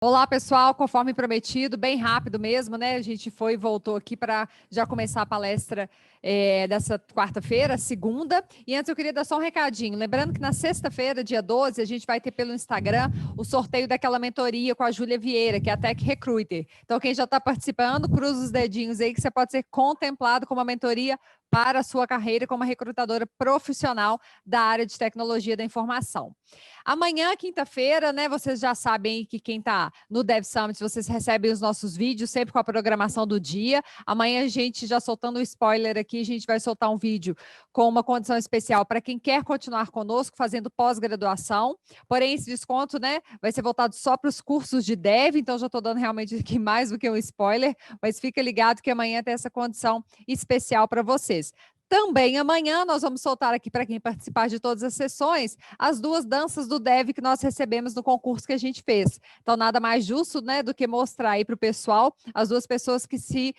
Olá, pessoal, conforme prometido, bem rápido mesmo, né? A gente foi e voltou aqui para já começar a palestra dessa quarta-feira, segunda. E antes eu queria dar só um recadinho. Lembrando que na sexta-feira, dia 12, a gente vai ter pelo Instagram o sorteio daquela mentoria com a Júlia Vieira, que é a Tech Recruiter. Então, quem já está participando, cruza os dedinhos aí que você pode ser contemplado com uma mentoria para a sua carreira como recrutadora profissional da área de tecnologia da informação. Amanhã, quinta-feira, né? Vocês já sabem que quem está no Dev Summit, vocês recebem os nossos vídeos sempre com a programação do dia. Amanhã a gente, já soltando um spoiler aqui, a gente vai soltar um vídeo com uma condição especial para quem quer continuar conosco, fazendo pós-graduação. Porém, esse desconto, né, vai ser voltado só para os cursos de Dev, então já estou dando realmente aqui mais do que um spoiler, mas fica ligado que amanhã tem essa condição especial para vocês. Também amanhã nós vamos soltar aqui para quem participar de todas as sessões as duas danças do Dev que nós recebemos no concurso que a gente fez. Então, nada mais justo, né, do que mostrar aí para o pessoal as duas pessoas que se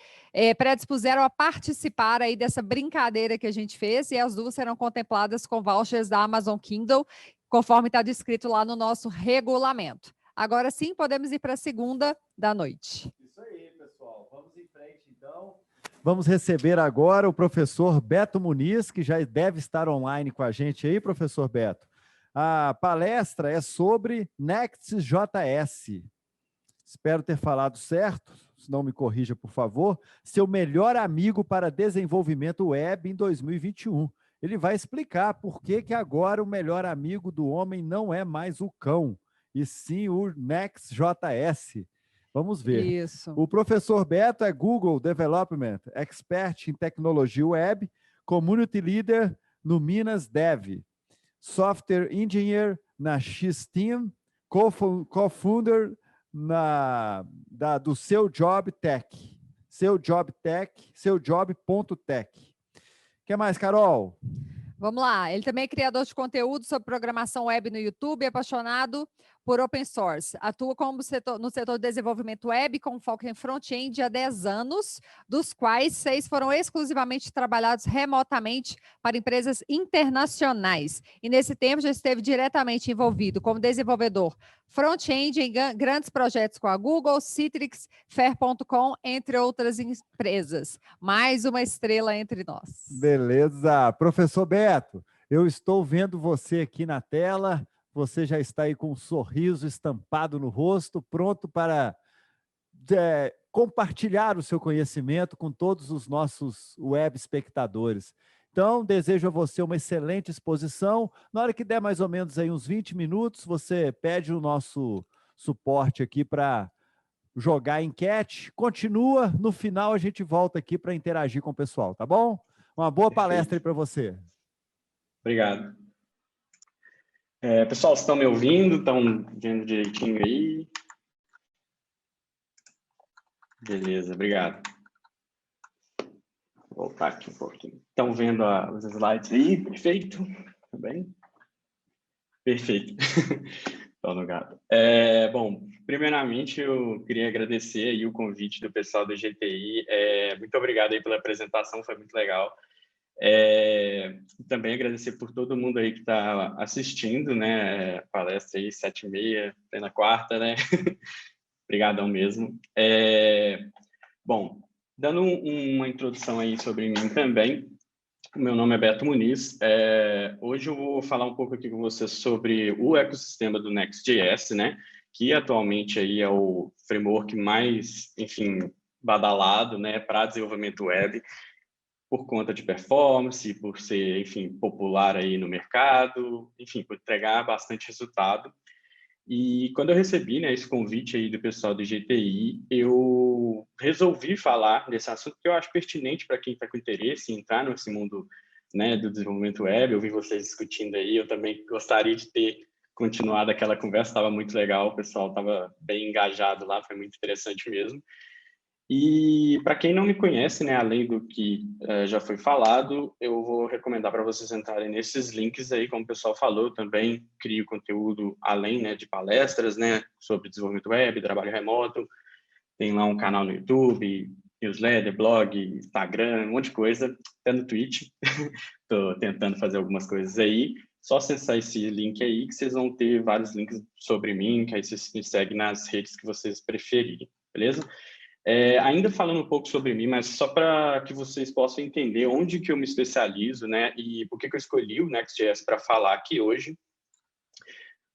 predispuseram a participar aí dessa brincadeira que a gente fez, e as duas serão contempladas com vouchers da Amazon Kindle, conforme está descrito lá no nosso regulamento. Agora sim, podemos ir para a segunda da noite. Isso aí, pessoal. Vamos em frente, então. Vamos receber agora o professor Beto Muniz, que já deve estar online com a gente aí, professor Beto. A palestra é sobre Next.js. Espero ter falado certo, se não me corrija, por favor. Seu melhor amigo para desenvolvimento web em 2021. Ele vai explicar por que agora o melhor amigo do homem não é mais o cão, e sim o Next.js. Vamos ver. Isso. O professor Beto é Google Development Expert em Tecnologia Web, Community Leader no Minas Dev, Software Engineer na X-Team, Co-Founder do Seu Job Tech. Seu Job Tech, seujob.tech. O que mais, Carol? Vamos lá, ele também é criador de conteúdo sobre programação web no YouTube, é apaixonado por open source. Atua no setor de desenvolvimento web com foco em front-end há 10 anos, dos quais 6 foram exclusivamente trabalhados remotamente para empresas internacionais. E nesse tempo já esteve diretamente envolvido como desenvolvedor front-end em grandes projetos com a Google, Citrix, Fair.com, entre outras empresas. Mais uma estrela entre nós. Beleza. Professor Beto, eu estou vendo você aqui na tela. Você já está aí com um sorriso estampado no rosto, pronto para compartilhar o seu conhecimento com todos os nossos web espectadores. Então, desejo a você uma excelente exposição. Na hora que der mais ou menos aí uns 20 minutos, você pede o nosso suporte aqui para jogar a enquete. Continua, no final a gente volta aqui para interagir com o pessoal, tá bom? Uma boa palestra aí para você. Obrigado. Pessoal, vocês estão me ouvindo? Estão vendo direitinho aí? Beleza, obrigado. Vou voltar aqui um pouquinho. Estão vendo os slides aí? Perfeito? Tá bem? Perfeito. Estou no gato. Bom, primeiramente eu queria agradecer aí o convite do pessoal do GTI. Muito obrigado aí pela apresentação, foi muito legal. Também agradecer por todo mundo aí que está assistindo, né? A palestra aí, 7h30, plena quarta, né? Obrigadão mesmo. Bom, dando uma introdução aí sobre mim também, o meu nome é Beto Muniz. Hoje eu vou falar um pouco aqui com vocês sobre o ecossistema do Next.js, né? Que atualmente aí é o framework mais, enfim, badalado, né? Para desenvolvimento web, por conta de performance, por ser, enfim, popular aí no mercado, enfim, por entregar bastante resultado. E quando eu recebi, né, esse convite aí do pessoal do GTI, eu resolvi falar desse assunto que eu acho pertinente para quem está com interesse em entrar nesse mundo, né, do desenvolvimento web. Eu vi vocês discutindo aí, eu também gostaria de ter continuado aquela conversa, estava muito legal, o pessoal estava bem engajado lá, foi muito interessante mesmo. E para quem não me conhece, né, além do que já foi falado, eu vou recomendar para vocês entrarem nesses links aí, como o pessoal falou, eu também crio conteúdo além, né, de palestras, né, sobre desenvolvimento web, trabalho remoto, tem lá um canal no YouTube, newsletter, blog, Instagram, um monte de coisa, até no Twitch, estou tentando fazer algumas coisas aí. só acessar esse link aí que vocês vão ter vários links sobre mim, que aí vocês me seguem nas redes que vocês preferirem, beleza? Ainda falando um pouco sobre mim, mas só para que vocês possam entender onde que eu me especializo, né, e por que que eu escolhi o Next.js para falar aqui hoje.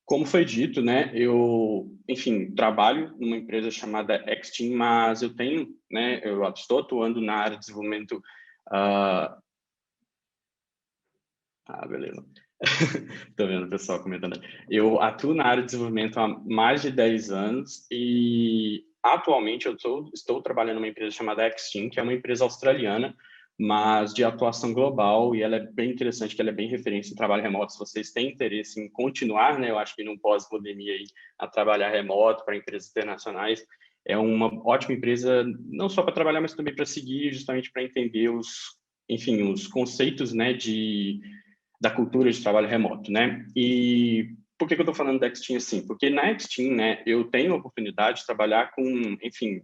Como foi dito, né, eu, enfim, trabalho numa empresa chamada X-Team, mas eu tenho, né, eu estou atuando na área de desenvolvimento... beleza. Estou vendo o pessoal comentando. Eu atuo na área de desenvolvimento há mais de 10 anos e atualmente eu estou trabalhando numa empresa chamada X-Team, que é uma empresa australiana, mas de atuação global, e ela é bem interessante, que ela é bem referência em trabalho remoto. Se vocês têm interesse em continuar, né, eu acho que num pós-pandemia aí, a trabalhar remoto para empresas internacionais, é uma ótima empresa, não só para trabalhar, mas também para seguir, justamente para entender os conceitos, né, da cultura de trabalho remoto, né? E por que eu estou falando da X-Team assim? Porque na X-Team, né, eu tenho a oportunidade de trabalhar com, enfim,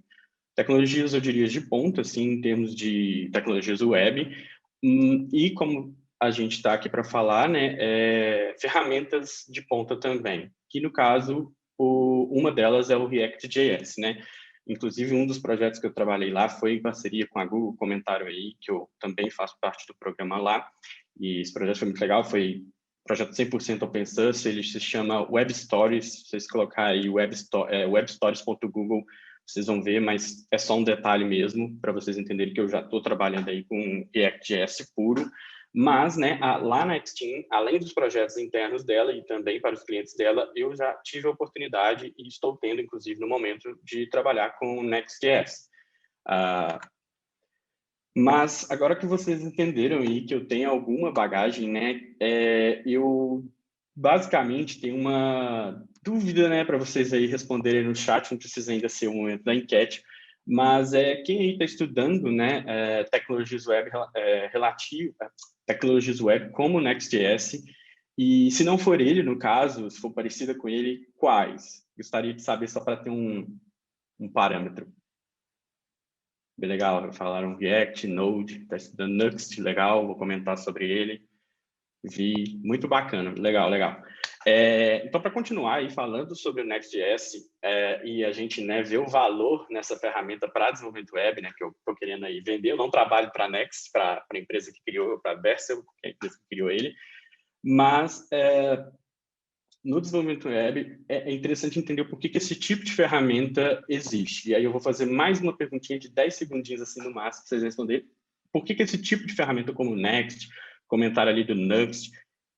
tecnologias, eu diria, de ponta, assim, em termos de tecnologias web, e como a gente está aqui para falar, né, ferramentas de ponta também, que no caso, uma delas é o React.js, né? Inclusive, um dos projetos que eu trabalhei lá foi em parceria com a Google, comentaram aí, que eu também faço parte do programa lá, e esse projeto foi muito legal, foi um projeto 100% open source, ele se chama Web Stories, se vocês colocarem aí webstories.google, vocês vão ver, mas é só um detalhe mesmo, para vocês entenderem que eu já estou trabalhando aí com React.js puro, mas, né, lá na X-Team, além dos projetos internos dela e também para os clientes dela, eu já tive a oportunidade e estou tendo, inclusive, no momento, de trabalhar com Next.js. Mas agora que vocês entenderam aí que eu tenho alguma bagagem, né, eu basicamente tenho uma dúvida, né, para vocês aí responderem no chat, não precisa ainda ser o momento da enquete, mas quem aí está estudando, né, tecnologias web tecnologias web como Next.js, e se não for ele, no caso, se for parecida com ele, quais? Gostaria de saber só para ter um parâmetro. Bem legal, falaram React, Node, está estudando Next, legal, vou comentar sobre ele. Vi, muito bacana, legal, legal. Então, para continuar aí falando sobre o Next.js e a gente, né, ver o valor nessa ferramenta para desenvolvimento web, né, que eu estou querendo aí vender, eu não trabalho para a Next, para a empresa que criou, para a Vercel, que é a empresa que criou ele, mas no desenvolvimento web é interessante entender por que esse tipo de ferramenta existe. E aí eu vou fazer mais uma perguntinha de 10 segundinhos assim no máximo para vocês responderem. Por que esse tipo de ferramenta como o Next, comentário ali do Next,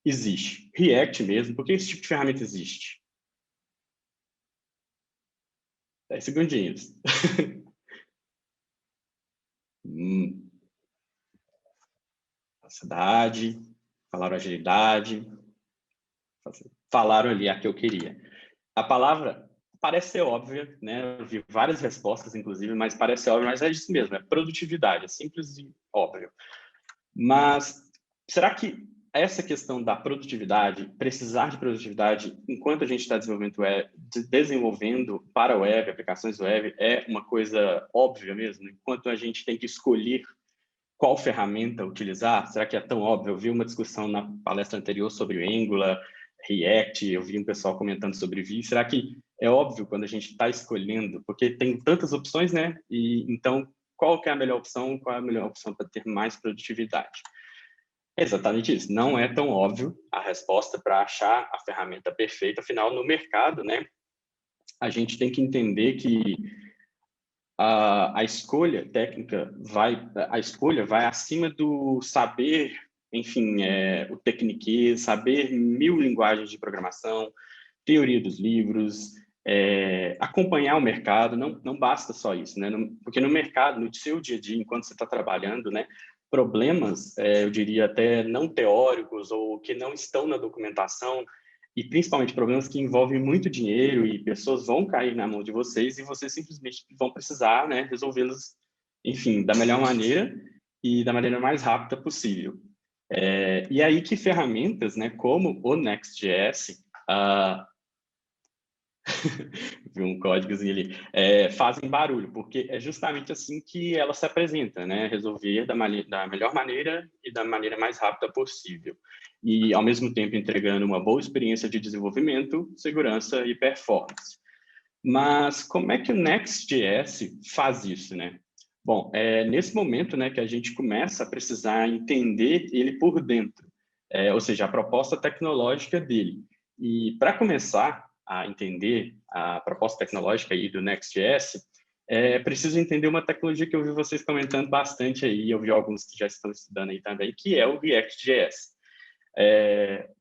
existe? React mesmo, por que esse tipo de ferramenta existe? 10 segundinhos. Facilidade, falaram agilidade, falaram ali a que eu queria. A palavra parece ser óbvia, né? Eu vi várias respostas, inclusive, mas parece ser óbvio, mas é isso mesmo, é produtividade, é simples e óbvio. Mas será que essa questão da produtividade, precisar de produtividade enquanto a gente está desenvolvendo para web, aplicações web, é uma coisa óbvia mesmo? Enquanto a gente tem que escolher qual ferramenta utilizar, será que é tão óbvio? Eu vi uma discussão na palestra anterior sobre o Angular, React, eu vi um pessoal comentando sobre Vue. Será que é óbvio quando a gente está escolhendo? Porque tem tantas opções, né? E então, qual que é a melhor opção? Qual é a melhor opção para ter mais produtividade? Exatamente isso. Não é tão óbvio a resposta para achar a ferramenta perfeita. Afinal, no mercado, né, a gente tem que entender que a escolha técnica a escolha vai acima do saber, enfim, o tecniquez, saber 1000 linguagens de programação, teoria dos livros, acompanhar o mercado. Não basta só isso, né? Porque no mercado, no seu dia a dia, enquanto você está trabalhando, né, problemas, eu diria até não teóricos ou que não estão na documentação, e principalmente problemas que envolvem muito dinheiro e pessoas vão cair na mão de vocês e vocês simplesmente vão precisar, né, resolvê-los, enfim, da melhor maneira e da maneira mais rápida possível. E aí que ferramentas, né, como o Next.js, viu um códigozinho ali, fazem barulho, porque é justamente assim que ela se apresenta, né? Resolver da melhor maneira e da maneira mais rápida possível. e, ao mesmo tempo, entregando uma boa experiência de desenvolvimento, segurança e performance. Mas como é que o Next.js faz isso, né? Bom, nesse momento, né, que a gente começa a precisar entender ele por dentro, ou seja, a proposta tecnológica dele. E para começar a entender a proposta tecnológica aí do Next.js, é preciso entender uma tecnologia que eu vi vocês comentando bastante aí, eu vi alguns que já estão estudando aí também, que é o React.js.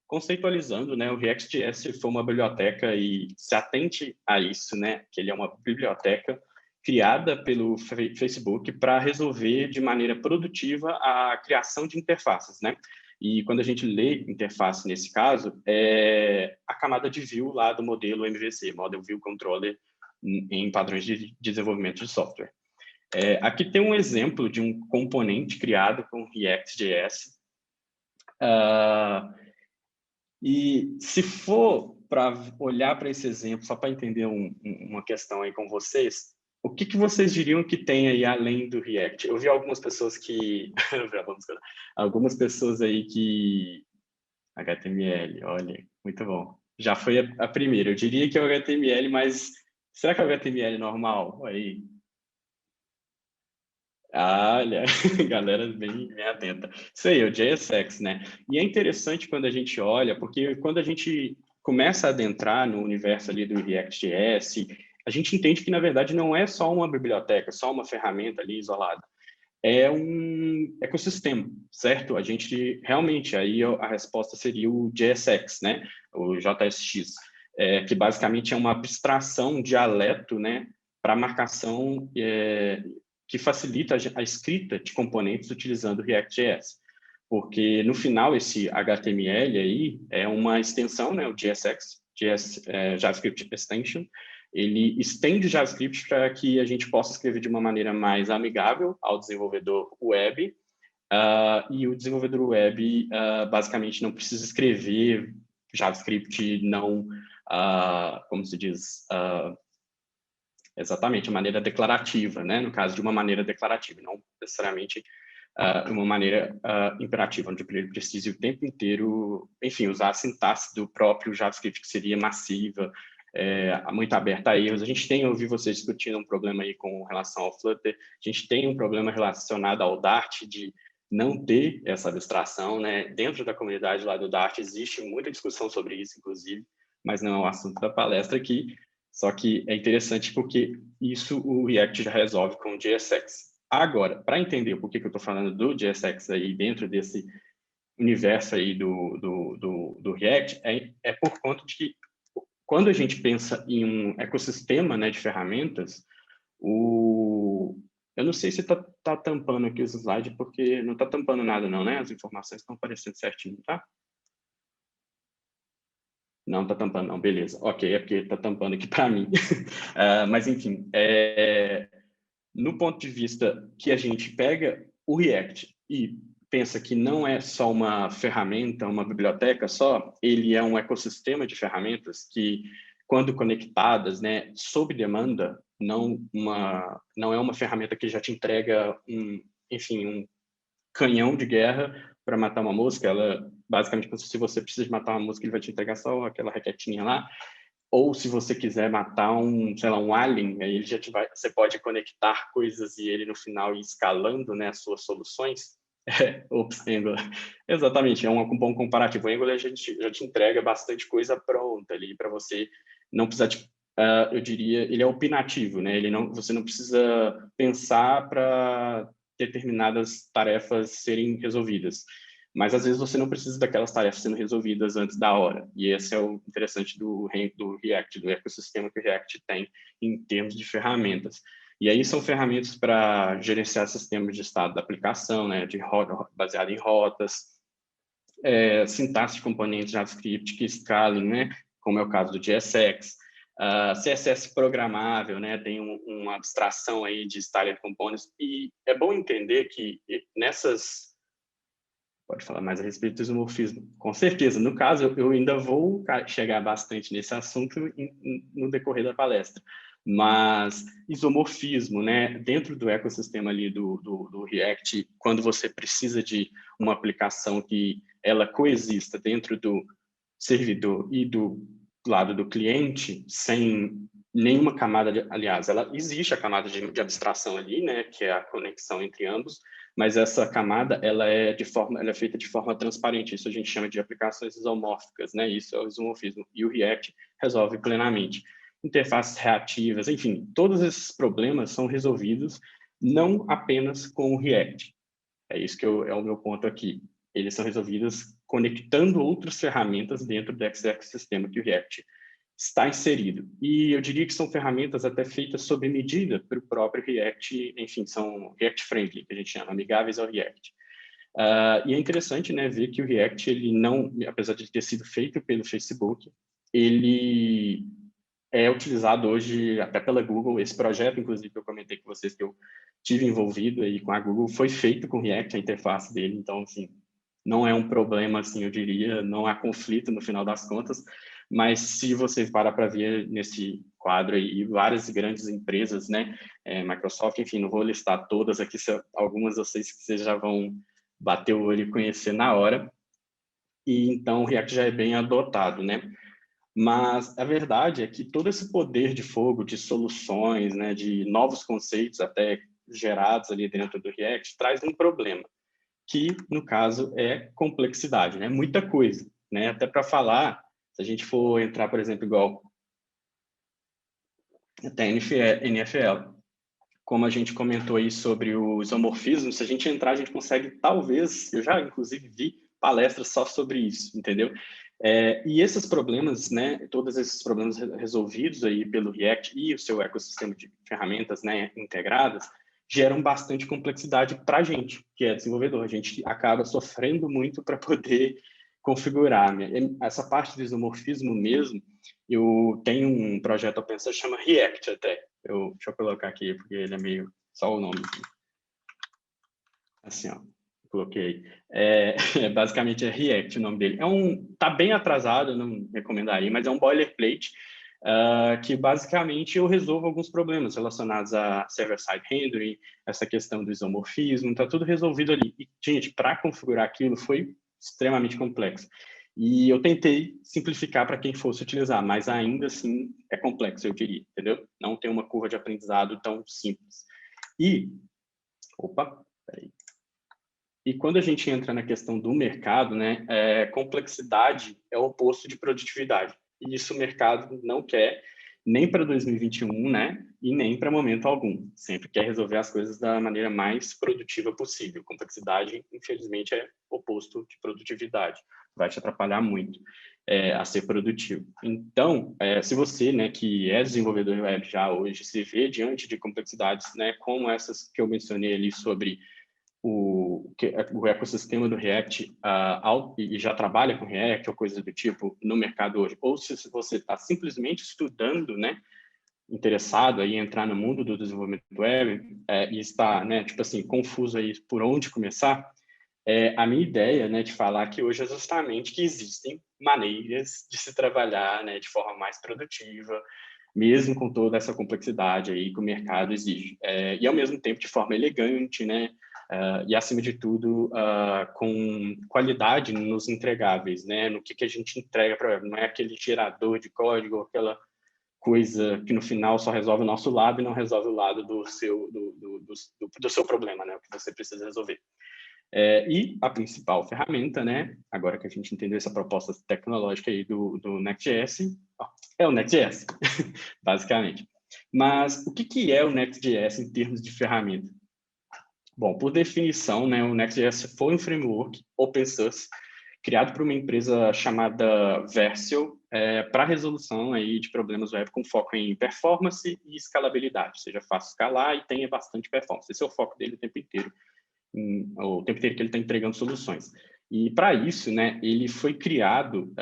Conceitualizando, né, o React.js foi uma biblioteca, e se atente a isso, né, que ele é uma biblioteca criada pelo Facebook para resolver de maneira produtiva a criação de interfaces, né? E quando a gente lê interface nesse caso, é a camada de view lá do modelo MVC, Model View Controller, em padrões de desenvolvimento de software. Aqui tem um exemplo de um componente criado com React.js. E se for para olhar para esse exemplo, só para entender uma questão aí com vocês, o que vocês diriam que tem aí além do React? Eu vi algumas pessoas que... algumas pessoas aí que... HTML, olha, muito bom. Já foi a primeira. Eu diria que é o HTML, mas será que é o HTML normal? Aí. Olha, galera bem atenta. Isso aí, o JSX, né? E é interessante quando a gente olha, porque quando a gente começa a adentrar no universo ali do React.js, a gente entende que, na verdade, não é só uma biblioteca, só uma ferramenta ali isolada. É um ecossistema, certo? A gente realmente, aí a resposta seria o JSX, né? O JSX, que basicamente é uma abstração, um dialeto, né? Para marcação que facilita a escrita de componentes utilizando o React.js. Porque, no final, esse HTML aí é uma extensão, né? O JSX, JavaScript Extension, ele estende o JavaScript para que a gente possa escrever de uma maneira mais amigável ao desenvolvedor web, e o desenvolvedor web basicamente não precisa escrever JavaScript não, como se diz, exatamente, de maneira declarativa, né? No caso de uma maneira declarativa, não necessariamente uma maneira imperativa, onde ele precise o tempo inteiro, enfim, usar a sintaxe do próprio JavaScript, que seria massiva, muito aberta a erros. A gente tem, eu ouvi vocês discutindo um problema aí com relação ao Flutter, a gente tem um problema relacionado ao Dart, de não ter essa abstração, né? Dentro da comunidade lá do Dart existe muita discussão sobre isso, inclusive, mas não é o assunto da palestra aqui, só que é interessante porque isso o React já resolve com o JSX. Agora, para entender por que eu estou falando do JSX aí dentro desse universo aí do React, é por conta de que quando a gente pensa em um ecossistema, né, de ferramentas, eu não sei se tá tampando aqui os slides, porque não está tampando nada não, né? As informações estão aparecendo certinho, tá? Não está tampando não, beleza. Ok, é porque está tampando aqui para mim. Mas, enfim, no ponto de vista que a gente pega o React e pensa que não é só uma ferramenta, uma biblioteca só, ele é um ecossistema de ferramentas que, quando conectadas, né, sob demanda, não é uma ferramenta que já te entrega um canhão de guerra para matar uma mosca. Ela, basicamente, se você precisa de matar uma mosca, ele vai te entregar só aquela raquetinha lá. Ou se você quiser matar um alien, aí ele você pode conectar coisas e ele no final ir escalando, né, as suas soluções. Angular. Exatamente, é um bom comparativo. O Angular já te entrega bastante coisa pronta ali para você não precisar de, eu diria, ele é opinativo, né? Você não precisa pensar para determinadas tarefas serem resolvidas. Mas, às vezes, você não precisa daquelas tarefas sendo resolvidas antes da hora. E esse é o interessante do React, do ecossistema que o React tem em termos de ferramentas. E aí são ferramentas para gerenciar sistemas de estado da aplicação, né, baseado em rotas, sintaxe de componentes JavaScript que escalem, né, como é o caso do JSX, CSS programável, né, tem uma abstração aí de styled components. E é bom entender que nessas... Pode falar mais a respeito do isomorfismo. Com certeza. No caso, eu ainda vou chegar bastante nesse assunto no decorrer da palestra. Mas isomorfismo, né? Dentro do ecossistema ali do React, quando você precisa de uma aplicação que ela coexista dentro do servidor e do lado do cliente sem nenhuma camada aliás, existe a camada de abstração ali, né, que é a conexão entre ambos, mas essa camada ela é feita de forma transparente. Isso a gente chama de aplicações isomórficas, né? Isso é o isomorfismo. E o React resolve plenamente. Interfaces reativas, enfim, todos esses problemas são resolvidos não apenas com o React. É isso que é o meu ponto aqui. Eles são resolvidos conectando outras ferramentas dentro desse ecossistema que o React está inserido. E eu diria que são ferramentas até feitas sob medida para o próprio React, enfim, são React-friendly, que a gente chama, amigáveis ao React. E é interessante, né, ver que o React, ele não, apesar de ter sido feito pelo Facebook, ele é utilizado hoje até pela Google. Esse projeto, inclusive, que eu comentei com vocês que eu tive envolvido aí com a Google, foi feito com React, a interface dele. Então, assim, não é um problema, assim, eu diria, não há conflito no final das contas. Mas se você parar para ver nesse quadro aí, várias grandes empresas, né, Microsoft, enfim, não vou listar todas aqui, algumas eu sei que vocês já vão bater o olho e conhecer na hora. E então o React já é bem adotado, né? Mas a verdade é que todo esse poder de fogo, de soluções, né, de novos conceitos até gerados ali dentro do React, traz um problema, que no caso é complexidade, né? Muita coisa, né? Até para falar, se a gente for entrar, por exemplo, igual até NFL, como a gente comentou aí sobre o isomorfismo, se a gente entrar, a gente consegue, talvez, eu já inclusive vi palestras só sobre isso, entendeu? E esses problemas, né, todos esses problemas resolvidos aí pelo React e o seu ecossistema de ferramentas, né, integradas, geram bastante complexidade para a gente, que é desenvolvedor. A gente acaba sofrendo muito para poder configurar. Essa parte do isomorfismo mesmo, eu tenho um projeto open source que chama React até. Deixa eu colocar aqui, porque ele é meio... Só o nome. Assim, ó. Coloquei. Basicamente é React o nome dele. Tá bem atrasado, não recomendaria, mas é um boilerplate que basicamente eu resolvo alguns problemas relacionados a server-side rendering, essa questão do isomorfismo, tá tudo resolvido ali. E, gente, para configurar aquilo foi extremamente complexo. E eu tentei simplificar para quem fosse utilizar, mas ainda assim é complexo, eu diria, entendeu? Não tem uma curva de aprendizado tão simples. Peraí. E quando a gente entra na questão do mercado, né, complexidade é o oposto de produtividade. E isso o mercado não quer nem para 2021, né, e nem para momento algum. Sempre quer resolver as coisas da maneira mais produtiva possível. Complexidade, infelizmente, é o oposto de produtividade. Vai te atrapalhar muito a ser produtivo. Então, se você, né, que é desenvolvedor web já hoje, se vê diante de complexidades, né, como essas que eu mencionei ali sobre o ecossistema do React e já trabalha com React ou coisas do tipo no mercado hoje, ou se você está simplesmente estudando, né, interessado aí em entrar no mundo do desenvolvimento web e está, né, tipo assim, confuso aí por onde começar, a minha ideia, né, de falar que hoje é justamente que existem maneiras de se trabalhar, né, de forma mais produtiva, mesmo com toda essa complexidade aí que o mercado exige. E, ao mesmo tempo, de forma elegante, né, e, acima de tudo, com qualidade nos entregáveis, né, no que a gente entrega para o web. Não é aquele gerador de código, aquela coisa que, no final, só resolve o nosso lado e não resolve o lado do seu problema, né, o que você precisa resolver. E a principal ferramenta, né, agora que a gente entendeu essa proposta tecnológica aí do Next.js, é o Next.js, basicamente. Mas o que é o Next.js em termos de ferramenta? Bom, por definição, né, o Next.js foi um framework open source criado por uma empresa chamada Vercel para resolução aí de problemas web com foco em performance e escalabilidade, ou seja, fácil escalar e tenha bastante performance. Esse é o foco dele o tempo inteiro que ele está entregando soluções. E para isso, né, ele foi criado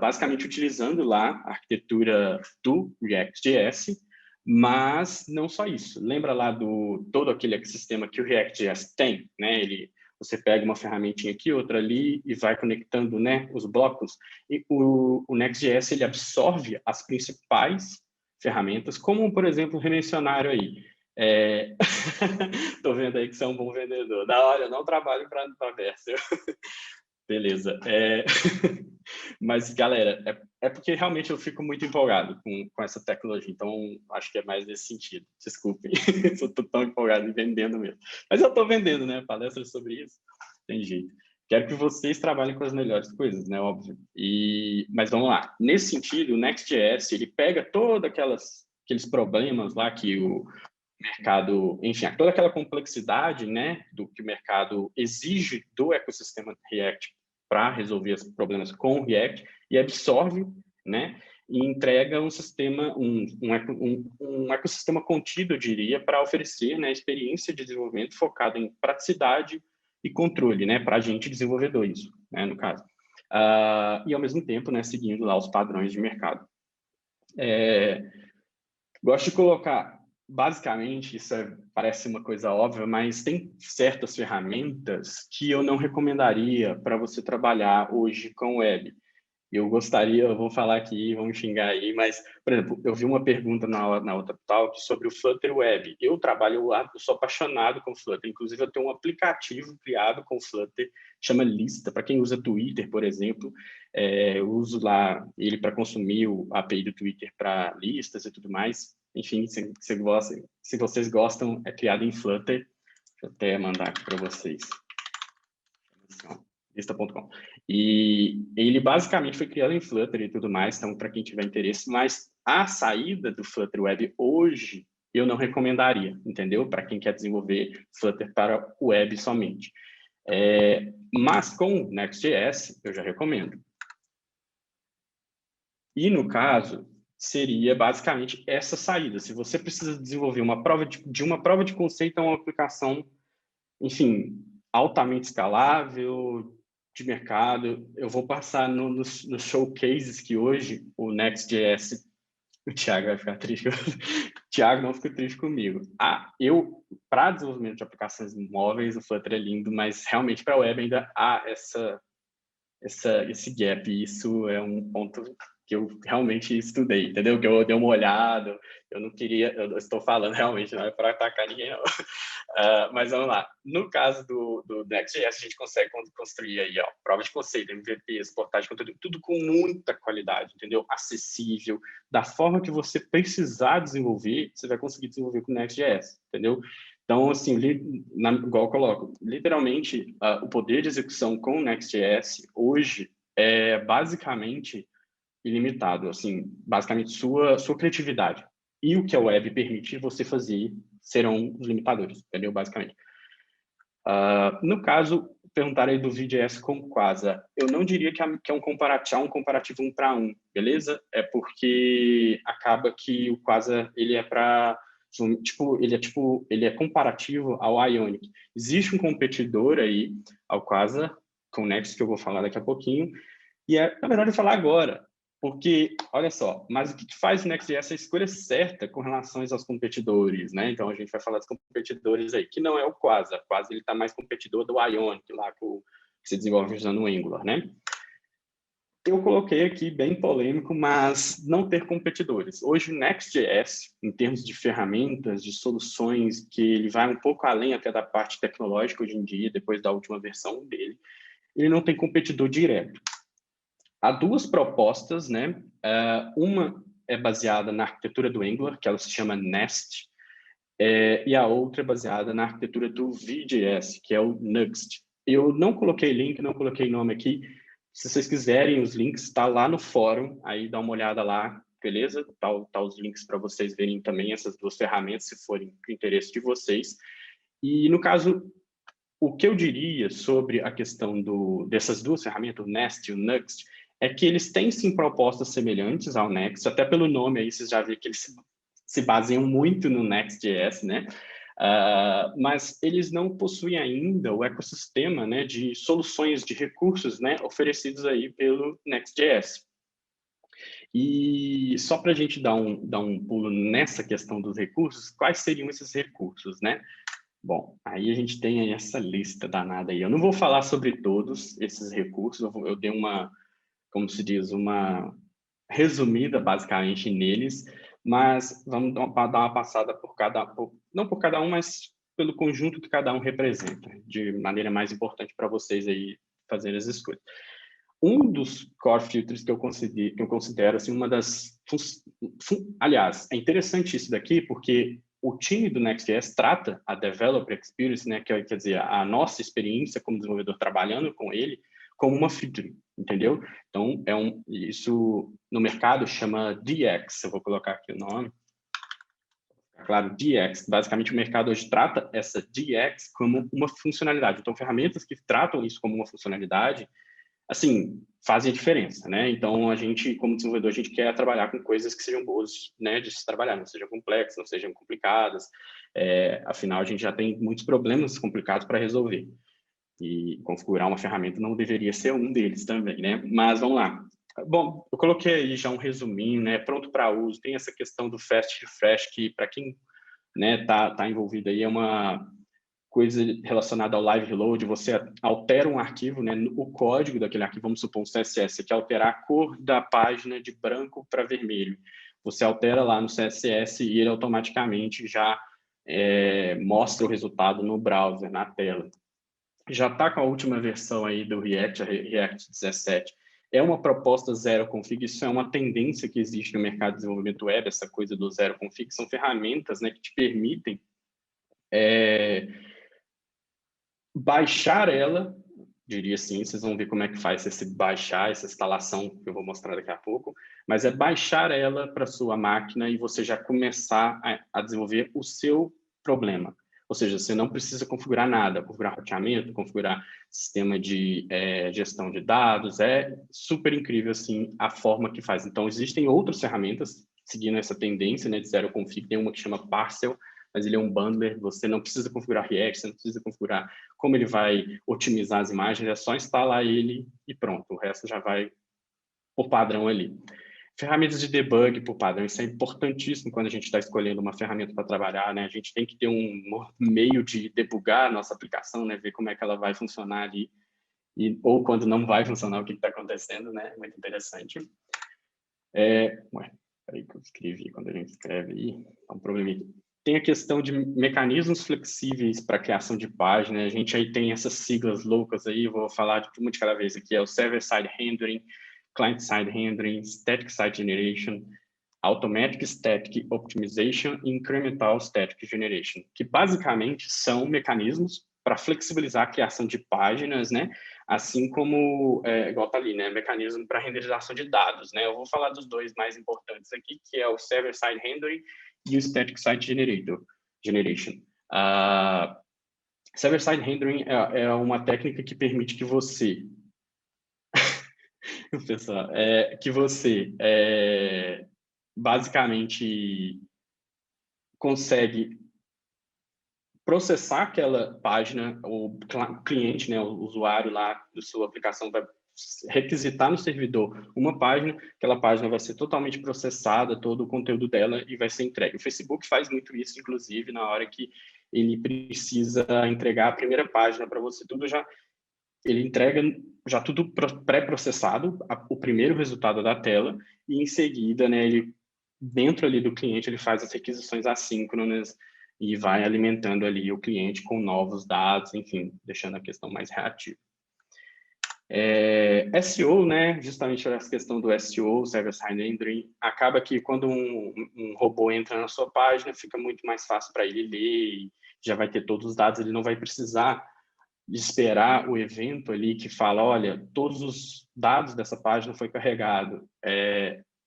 basicamente utilizando lá a arquitetura do React.js, mas não só isso. Lembra lá do todo aquele ecossistema que o React.js tem, né? Você pega uma ferramentinha aqui, outra ali e vai conectando, né, os blocos. E o Next.js ele absorve as principais ferramentas, como, por exemplo, o remencionário aí. Tô vendo aí que você é um bom vendedor. Da hora, eu não trabalho para Vercel. Beleza. Mas, galera, é porque realmente eu fico muito empolgado com essa tecnologia, então acho que é mais nesse sentido. Desculpem, eu estou tão empolgado em vendendo mesmo. Mas eu estou vendendo, né? Palestras sobre isso, tem jeito. Quero que vocês trabalhem com as melhores coisas, né? Óbvio. Mas vamos lá. Nesse sentido, o Next.js, ele pega todos aqueles problemas lá que o mercado, enfim, toda aquela complexidade, né, do que o mercado exige do ecossistema React para resolver os problemas com o React e absorve, né, e entrega um sistema, um ecossistema contido, eu diria, para oferecer, né, experiência de desenvolvimento focada em praticidade e controle, né, para a gente desenvolvedor isso, né, no caso. E ao mesmo tempo, né, seguindo lá os padrões de mercado. Gosto de colocar, basicamente, isso parece uma coisa óbvia, mas tem certas ferramentas que eu não recomendaria para você trabalhar hoje com web. Eu vou falar aqui, vão me xingar aí, mas, por exemplo, eu vi uma pergunta na outra talk sobre o Flutter Web. Eu trabalho lá, eu sou apaixonado com Flutter, inclusive eu tenho um aplicativo criado com Flutter, chama Lista, para quem usa Twitter, por exemplo, eu uso lá ele para consumir a API do Twitter para listas e tudo mais. Enfim, se vocês gostam, é criado em Flutter. Deixa eu até mandar aqui para vocês. Lista.com. E ele basicamente foi criado em Flutter e tudo mais, então para quem tiver interesse, mas a saída do Flutter Web hoje eu não recomendaria, entendeu? Para quem quer desenvolver Flutter para o web somente. Mas com Next.js eu já recomendo. E no caso, seria basicamente essa saída. Se você precisa desenvolver uma prova de conceito a uma aplicação, enfim, altamente escalável, de mercado, eu vou passar nos showcases que hoje o Next.js, o Thiago vai ficar triste, Thiago não fica triste comigo. Para desenvolvimento de aplicações móveis, o Flutter é lindo, mas realmente para a web ainda há esse gap, e isso é um ponto que eu realmente estudei, entendeu? Que eu dei uma olhada, eu não queria, eu estou falando realmente, não é para atacar ninguém, não. Mas vamos lá. No caso do Next.js, a gente consegue construir aí, ó, prova de conceito, MVPs, portais de conteúdo, tudo com muita qualidade, entendeu? Acessível, da forma que você precisar desenvolver, você vai conseguir desenvolver com o Next.js, entendeu? Então, assim, igual eu coloco, literalmente, o poder de execução com o Next.js hoje é basicamente ilimitado, assim, basicamente sua criatividade. E o que a web permite você fazer serão os limitadores, entendeu? Basicamente. No caso, perguntar aí do Vue.js com Quasar, eu não diria que é um comparativo 1 para 1, beleza? É porque acaba que o Quasar, ele é para ele é comparativo ao Ionic. Existe um competidor aí ao Quasar, com o Next, que eu vou falar daqui a pouquinho, e na verdade, eu vou falar agora, porque, olha só, mas o que faz o Next.js é a escolha certa com relação aos competidores, né? Então, a gente vai falar dos competidores aí, que não é o Quasar. O Quasar, ele está mais competidor do Ionic, lá que se desenvolve usando o Angular, né? Eu coloquei aqui bem polêmico, mas não ter competidores. Hoje, o Next.js, em termos de ferramentas, de soluções, que ele vai um pouco além até da parte tecnológica hoje em dia, depois da última versão dele, ele não tem competidor direto. Há duas propostas, né? Uma é baseada na arquitetura do Angular, que ela se chama Nest, e a outra é baseada na arquitetura do Vue.js, que é o Nuxt. Eu não coloquei link, não coloquei nome aqui. Se vocês quiserem os links, está lá no fórum, aí dá uma olhada lá, beleza? Tá os links para vocês verem também essas duas ferramentas, se forem do interesse de vocês. E, no caso, o que eu diria sobre a questão dessas duas ferramentas, o Nest e o Nuxt, é que eles têm sim propostas semelhantes ao Next, até pelo nome aí vocês já viram que eles se baseiam muito no Next.js, né? Mas eles não possuem ainda o ecossistema, né, de soluções de recursos, né, oferecidos aí pelo Next.js. E só para a gente dar um pulo nessa questão dos recursos, quais seriam esses recursos, né? Bom, aí a gente tem aí essa lista danada aí. Eu não vou falar sobre todos esses recursos, eu dei como se diz, uma resumida basicamente neles, mas vamos dar uma passada não por cada um, mas pelo conjunto que cada um representa, de maneira mais importante para vocês aí fazer as escolhas. Um dos core filters que eu considero assim, uma das... Aliás, é interessante isso daqui, porque o time do Next.js trata a Developer Experience, né, quer dizer, a nossa experiência como desenvolvedor trabalhando com ele, como uma feature, entendeu? Então, isso no mercado chama DX, eu vou colocar aqui o nome. Claro, DX, basicamente o mercado hoje trata essa DX como uma funcionalidade. Então, ferramentas que tratam isso como uma funcionalidade, assim, fazem a diferença, né? Então, a gente, como desenvolvedor, a gente quer trabalhar com coisas que sejam boas, né, de se trabalhar, não sejam complexas, não sejam complicadas. Afinal, a gente já tem muitos problemas complicados para resolver. E configurar uma ferramenta não deveria ser um deles também, né? Mas vamos lá. Bom, eu coloquei aí já um resuminho, né? Pronto para uso. Tem essa questão do fast refresh que, para quem, né, tá envolvido aí, é uma coisa relacionada ao live reload. Você altera um arquivo, né? O código daquele arquivo, vamos supor um CSS, você quer alterar a cor da página de branco para vermelho. Você altera lá no CSS e ele automaticamente já mostra o resultado no browser, na tela. Já está com a última versão aí do React, a React 17. É uma proposta zero config, isso é uma tendência que existe no mercado de desenvolvimento web, essa coisa do zero config, são ferramentas, né, que te permitem baixar ela, diria assim, vocês vão ver como é que faz esse baixar, essa instalação que eu vou mostrar daqui a pouco, mas é baixar ela para sua máquina e você já começar a desenvolver o seu problema. Ou seja, você não precisa configurar nada, configurar roteamento, configurar sistema de gestão de dados, é super incrível assim a forma que faz. Então, existem outras ferramentas seguindo essa tendência, né, de zero config, tem uma que chama Parcel, mas ele é um bundler, você não precisa configurar React, você não precisa configurar como ele vai otimizar as imagens, é só instalar ele e pronto, o resto já vai por padrão ali. Ferramentas de debug por padrão, isso é importantíssimo quando a gente está escolhendo uma ferramenta para trabalhar, né? A gente tem que ter um meio de debugar a nossa aplicação, né? Ver como é que ela vai funcionar ali, ou quando não vai funcionar, o que está acontecendo, né? Muito interessante. Peraí que eu escrevi, quando a gente escreve aí, tá um problema aqui. Tem a questão de mecanismos flexíveis para criação de página. A gente aí tem essas siglas loucas aí, vou falar de uma de cada vez aqui, é o Server-Side Rendering, Client-Side Rendering, Static-Side Generation, Automatic Static Optimization e Incremental Static Generation, que basicamente são mecanismos para flexibilizar a criação de páginas, né? Assim como, igual tá ali, né? Mecanismo para renderização de dados, né? Eu vou falar dos dois mais importantes aqui, que é o Server-Side Rendering e o Static Site Generation. Server-Side Rendering é uma técnica que permite que você, pessoal, basicamente consegue processar aquela página, o cliente, né, o usuário lá da sua aplicação vai requisitar no servidor uma página, aquela página vai ser totalmente processada, todo o conteúdo dela e vai ser entregue. O Facebook faz muito isso, inclusive, na hora que ele precisa entregar a primeira página para você, ele entrega já tudo pré-processado, o primeiro resultado da tela, e em seguida, né, ele, dentro ali do cliente, ele faz as requisições assíncronas e vai alimentando ali o cliente com novos dados, enfim, deixando a questão mais reativa. SEO, né, justamente essa questão do SEO, Server-Side Rendering, acaba que quando um robô entra na sua página, fica muito mais fácil para ele ler, já vai ter todos os dados, ele não vai precisar de esperar o evento ali que fala, olha, todos os dados dessa página foi carregado,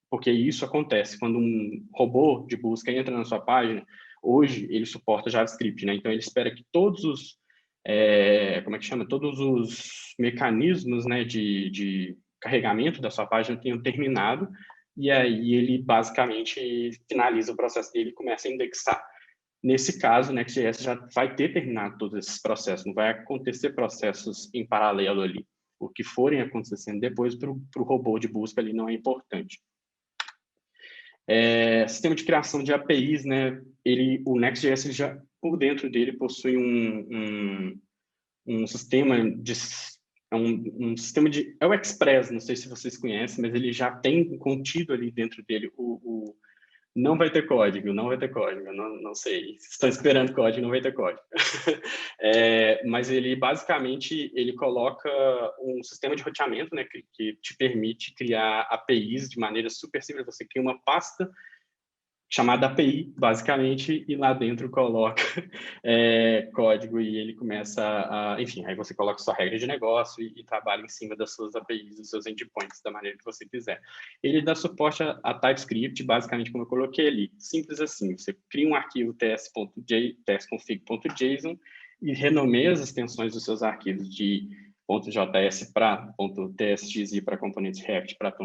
porque isso acontece quando um robô de busca entra na sua página. Hoje ele suporta JavaScript, né? Então ele espera que todos os todos os mecanismos, né, de carregamento da sua página tenham terminado, e aí ele basicamente finaliza o processo dele e começa a indexar. Nesse caso, o Next.js já vai ter terminado todos esses processos, não vai acontecer processos em paralelo ali. O que forem acontecendo depois para o robô de busca ali não é importante. Sistema de criação de APIs, né? O Next.js já por dentro dele possui um sistema um sistema de... É o Express, não sei se vocês conhecem, mas ele já tem contido ali dentro dele Não vai ter código, não vai ter código, não sei. Se estão esperando código, não vai ter código. Mas ele, basicamente, ele coloca um sistema de roteamento, né, que te permite criar APIs de maneira super simples. Você cria uma pasta chamada API, basicamente, e lá dentro coloca código e ele começa a... Enfim, aí você coloca sua regra de negócio e trabalha em cima das suas APIs, dos seus endpoints, da maneira que você quiser. Ele dá suporte a TypeScript, basicamente, como eu coloquei ali. Simples assim, você cria um arquivo tsconfig.json e renomeia as extensões dos seus arquivos de .js para .tsx e para componentes React para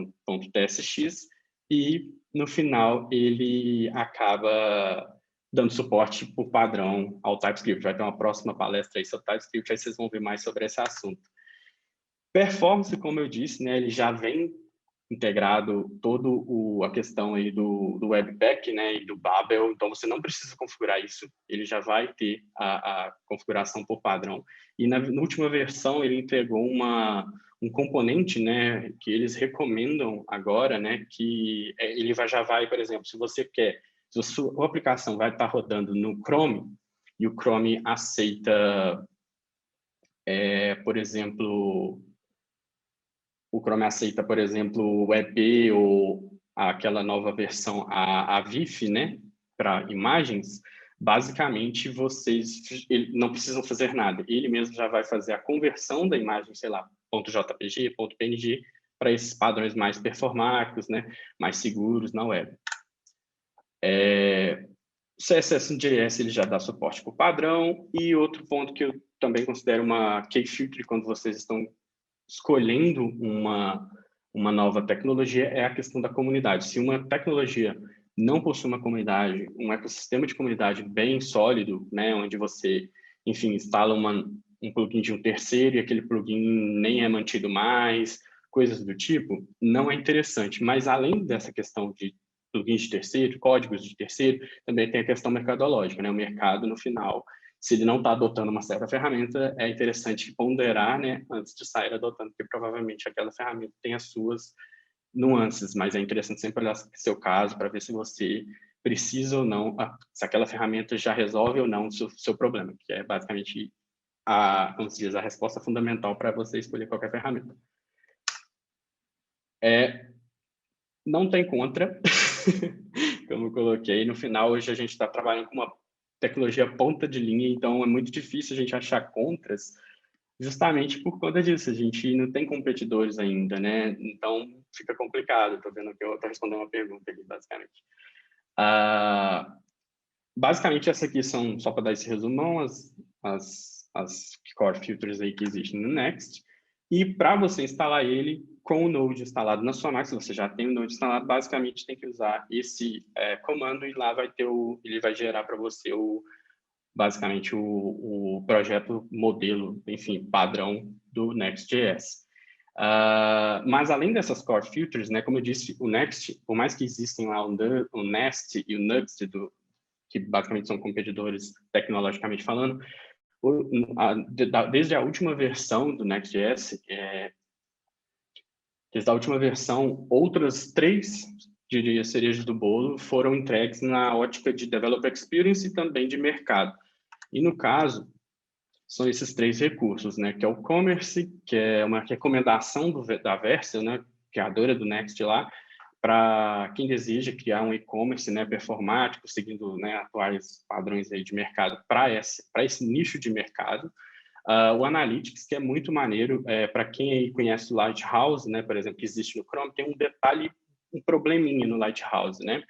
.tsx, e no final ele acaba dando suporte por padrão ao TypeScript. Vai ter uma próxima palestra aí sobre TypeScript, aí vocês vão ver mais sobre esse assunto. Performance, como eu disse, né, ele já vem integrado todo a questão aí do Webpack, né, e do Babel, então você não precisa configurar isso, ele já vai ter a configuração por padrão. E na última versão ele entregou um componente, né, que eles recomendam agora, né, que ele já vai, por exemplo, se a sua aplicação vai estar rodando no Chrome, e o Chrome aceita, por exemplo, o EP ou aquela nova versão, a VIF, né, para imagens, basicamente ele não precisam fazer nada. Ele mesmo já vai fazer a conversão da imagem, sei lá, .jpg, .png, para esses padrões mais performáticos, né, mais seguros na web. CSS.js ele já dá suporte por padrão, e outro ponto que eu também considero uma key feature quando vocês estão escolhendo uma nova tecnologia é a questão da comunidade. Se uma tecnologia não possui uma comunidade, um ecossistema de comunidade bem sólido, né, onde você, enfim, instala um plugin de um terceiro e aquele plugin nem é mantido mais, coisas do tipo, não é interessante. Mas além dessa questão de plugins de terceiro, códigos de terceiro, também tem a questão mercadológica, né? O mercado, no final, se ele não está adotando uma certa ferramenta, é interessante ponderar, né, antes de sair adotando, porque provavelmente aquela ferramenta tem as suas nuances, mas é interessante sempre olhar o seu caso para ver se você precisa ou não, se aquela ferramenta já resolve ou não o seu problema, que é basicamente como se diz, a resposta fundamental para você escolher qualquer ferramenta. Não tem contra, como eu coloquei. No final, hoje a gente está trabalhando com uma tecnologia ponta de linha, então é muito difícil a gente achar contras, justamente por conta disso. A gente não tem competidores ainda, né? Então fica complicado. Estou vendo que eu estou respondendo uma pergunta aqui, basicamente. Basicamente, essa aqui são, só para dar esse resumão, as core filters aí que existem no Next. E para você instalar ele com o Node instalado na sua máquina, se você já tem o Node instalado, basicamente tem que usar esse comando e lá ele vai gerar para você basicamente o projeto modelo, enfim, padrão do Next.js. Mas além dessas core filters, né, como eu disse, o Next, por mais que existem lá o Nest e o Nuxt, que basicamente são competidores tecnologicamente falando, desde a última versão do Next.js, outras 3, diria, cerejas do bolo foram entregues na ótica de Developer Experience e também de mercado. E, no caso, são esses 3 recursos, né? Que é o Commerce, que é uma recomendação da Vercel, né? Criadora do Next lá, para quem deseja criar um e-commerce, né, performático, seguindo, né, atuais padrões aí de mercado para esse nicho de mercado. O Analytics, que é muito maneiro, para quem aí conhece o Lighthouse, né, por exemplo, que existe no Chrome, tem um detalhe, um probleminha no Lighthouse, né?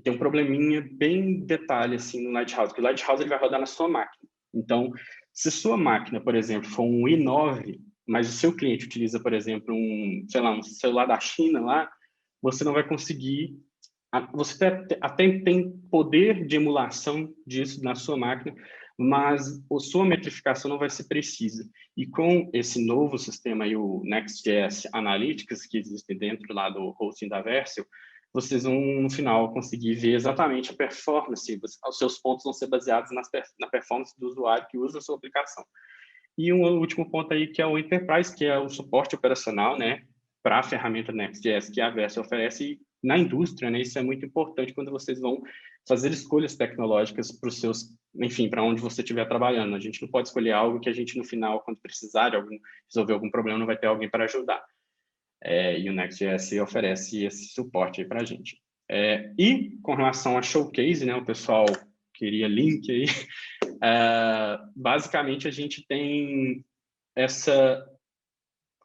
Tem um probleminha bem detalhe assim no Lighthouse, que o Lighthouse ele vai rodar na sua máquina. Então, se sua máquina, por exemplo, for um i9, mas o seu cliente utiliza, por exemplo, um celular da China lá, você não vai conseguir. Você até tem poder de emulação disso na sua máquina, mas a sua metrificação não vai ser precisa. E com esse novo sistema aí, o Next.js Analytics, que existe dentro lá do hosting da Vercel, vocês vão, no final, conseguir ver exatamente a performance. Os seus pontos vão ser baseados na performance do usuário que usa a sua aplicação. E um último ponto aí, que é o Enterprise, que é o suporte operacional, né, para a ferramenta Next.js que a Vercel oferece, e na indústria, né, isso é muito importante quando vocês vão fazer escolhas tecnológicas para os seus, enfim, para onde você estiver trabalhando. A gente não pode escolher algo que a gente, no final, quando precisar de resolver algum problema, não vai ter alguém para ajudar. E o Next.js oferece esse suporte aí para a gente. E com relação a Showcase, né, o pessoal queria link aí, basicamente a gente tem essa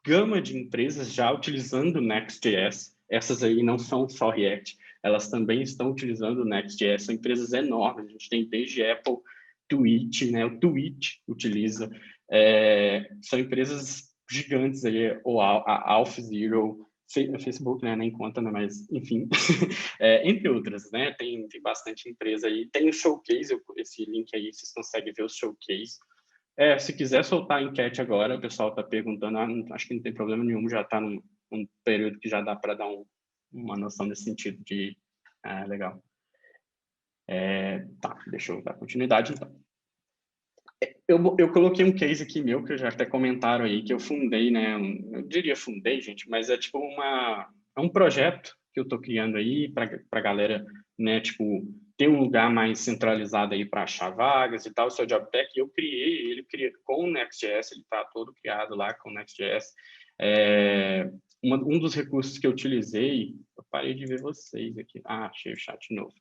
gama de empresas já utilizando o Next.js. Essas aí não são só React, elas também estão utilizando o Next.js, são empresas enormes, a gente tem desde Apple, Twitch, né, o Twitch utiliza, são empresas gigantes aí, ou a AlphaZero, Facebook, né, nem conta, né, mas enfim, entre outras, né, tem bastante empresa aí, tem o Showcase, esse link aí, vocês conseguem ver o Showcase. Se quiser soltar a enquete agora, o pessoal está perguntando, acho que não tem problema nenhum, já está num período que já dá para dar uma noção nesse sentido de... legal. Tá, deixa eu dar continuidade, então. Eu coloquei um case aqui meu, que já até comentaram aí, que eu fundei, né? Eu diria fundei, gente, mas é tipo um projeto que eu estou criando aí para a galera, né? Tipo, ter um lugar mais centralizado aí para achar vagas e tal. O seu JobTech, eu criei ele com o Next.js, ele está todo criado lá com o Next.js. Um dos recursos que eu utilizei, eu parei de ver vocês aqui. Achei o chat novo.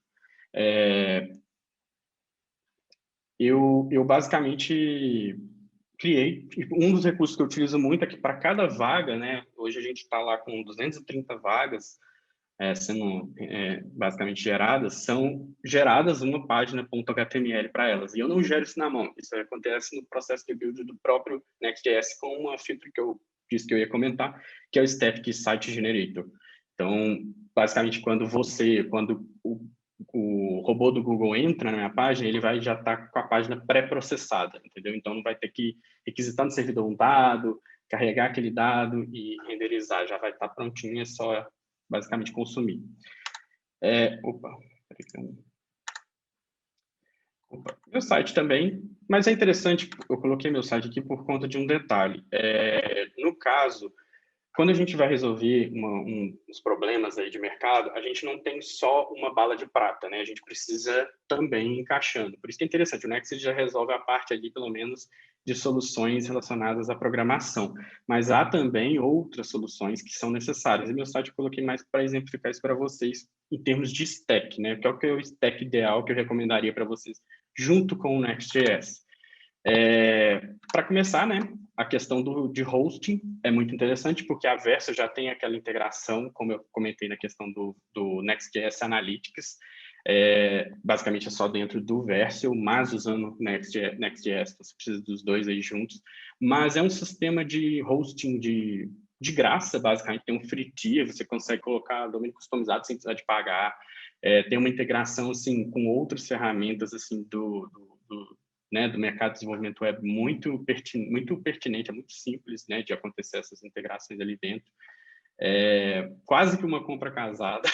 Eu basicamente criei, um dos recursos que eu utilizo muito é que para cada vaga, né, hoje a gente está lá com 230 vagas sendo basicamente geradas, são geradas uma página .html para elas, e eu não gero isso na mão, isso acontece no processo de build do próprio Next.js com uma feature que eu disse que eu ia comentar, que é o Static Site Generator. Então, basicamente, quando o robô do Google entra na minha página, ele vai já estar com a página pré-processada, entendeu? Então, não vai ter que requisitar no servidor um dado, carregar aquele dado e renderizar, já vai estar prontinho, é só basicamente consumir. Meu site também, mas é interessante, eu coloquei meu site aqui por conta de um detalhe. No caso, quando a gente vai resolver uns problemas aí de mercado, a gente não tem só uma bala de prata, né? A gente precisa também ir encaixando. Por isso que é interessante, o Next já resolve a parte ali, pelo menos, de soluções relacionadas à programação. Mas há também outras soluções que são necessárias. E meu site eu coloquei mais para exemplificar isso para vocês em termos de stack, né? Que é o stack ideal que eu recomendaria para vocês, junto com o Next.js. Para começar, né, a questão de hosting é muito interessante, porque a Vercel já tem aquela integração, como eu comentei na questão do Next.js Analytics, basicamente é só dentro do Vercel, mas usando Next.js, você precisa dos dois aí juntos, mas é um sistema de hosting de graça, basicamente, tem um free tier, você consegue colocar domínio customizado sem precisar de pagar, tem uma integração, assim, com outras ferramentas, assim, do mercado de desenvolvimento web muito pertinente, é muito simples, né, de acontecer essas integrações ali dentro. Quase que uma compra casada,